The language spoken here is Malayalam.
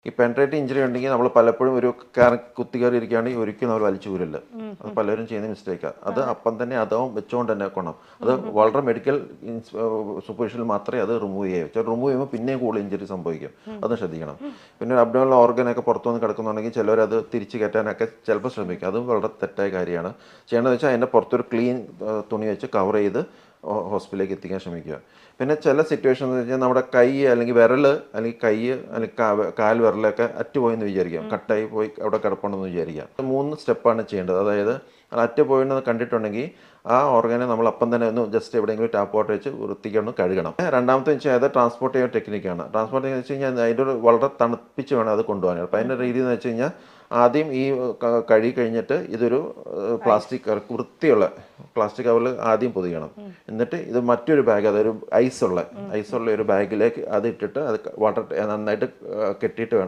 ഈ പെൻട്രേറ്റ് ഇഞ്ചുറി ഉണ്ടെങ്കിൽ നമ്മൾ പലപ്പോഴും ഒരു കുത്തി കയറി ഇരിക്കുകയാണെങ്കിൽ ഒരിക്കലും നമ്മൾ വലിച്ചു ഊരില്ല. അത് പലരും ചെയ്യുന്ന മിസ്റ്റേക്കാണ്. അത് അപ്പം തന്നെ അതവും വെച്ചുകൊണ്ട് തന്നെ കൊണം. അത് വളരെ മെഡിക്കൽ സൂപ്പർവിഷനിൽ മാത്രമേ അത് റിമൂവ് ചെയ്യൂ. റിമൂവ് ചെയ്യുമ്പോൾ പിന്നെയും കൂടുതൽ ഇഞ്ചുറി സംഭവിക്കും. അത് ശ്രദ്ധിക്കണം. പിന്നെ അബ്ഡോമിനൽ ഓർഗനൊക്കെ പുറത്തുനിന്ന് കിടക്കുന്നുണ്ടെങ്കിൽ ചിലവരത് തിരിച്ച് കയറ്റാനൊക്കെ ചിലപ്പോൾ ശ്രമിക്കും. അതും വളരെ തെറ്റായ കാര്യമാണ്. ചെയ്യേണ്ടതെന്ന് വെച്ചാൽ അതിൻ്റെ പുറത്തൊരു ക്ലീൻ തുണി വെച്ച് കവർ ചെയ്ത് ഹോസ്പിറ്റലിലേക്ക് എത്തിക്കാൻ ശ്രമിക്കുക. പിന്നെ ചില സിറ്റുവേഷൻ എന്ന് വെച്ചാൽ നമ്മുടെ കൈ അല്ലെങ്കിൽ വിരൽ അല്ലെങ്കിൽ കൈ അല്ലെങ്കിൽ കാൽ വിരലൊക്കെ അറ്റുപോയെന്ന് വിചാരിക്കാം. കട്ടായി പോയി അവിടെ കിടപ്പുണ്ടെന്ന് വിചാരിക്കാം. 3 സ്റ്റെപ്പാണ് ചെയ്യേണ്ടത്. അതായത് അറ്റ് പോയെന്ന് കണ്ടിട്ടുണ്ടെങ്കിൽ ആ ഓർഗനെ നമ്മൾ അപ്പം തന്നെ ഒന്ന് ജസ്റ്റ് എവിടെയെങ്കിലും ടാപ്പ് വാട്ടർ വെച്ച് വൃത്തിക്കൊന്ന് കഴുകണം. രണ്ടാമത്തെ വെച്ചാൽ അത് ട്രാൻസ്പോർട്ട് ചെയ്യുന്ന ടെക്നിക്കാണ്. ട്രാൻസ്പോർട്ട് ചെയ്യുന്ന വെച്ച് കഴിഞ്ഞാൽ അതിൻ്റെ ഒരു വളരെ തണുപ്പിച്ച് വേണം അത് കൊണ്ടുപോകാൻ. അപ്പോൾ അതിൻ്റെ രീതി എന്ന് വെച്ച് കഴിഞ്ഞാൽ ആദ്യം ഈ കഴുകി കഴിഞ്ഞിട്ട് ഇതൊരു പ്ലാസ്റ്റിക് വൃത്തിയുള്ള പ്ലാസ്റ്റിക് കവറിൽ ആദ്യം പൊതിയണം. എന്നിട്ട് ഇത് മറ്റൊരു ബാഗ്, അതൊരു ഐസുള്ള ഒരു ബാഗിലേക്ക് അത് ഇട്ടിട്ട് അത് വാട്ടർ നന്നായിട്ട് കെട്ടിയിട്ട് വേണം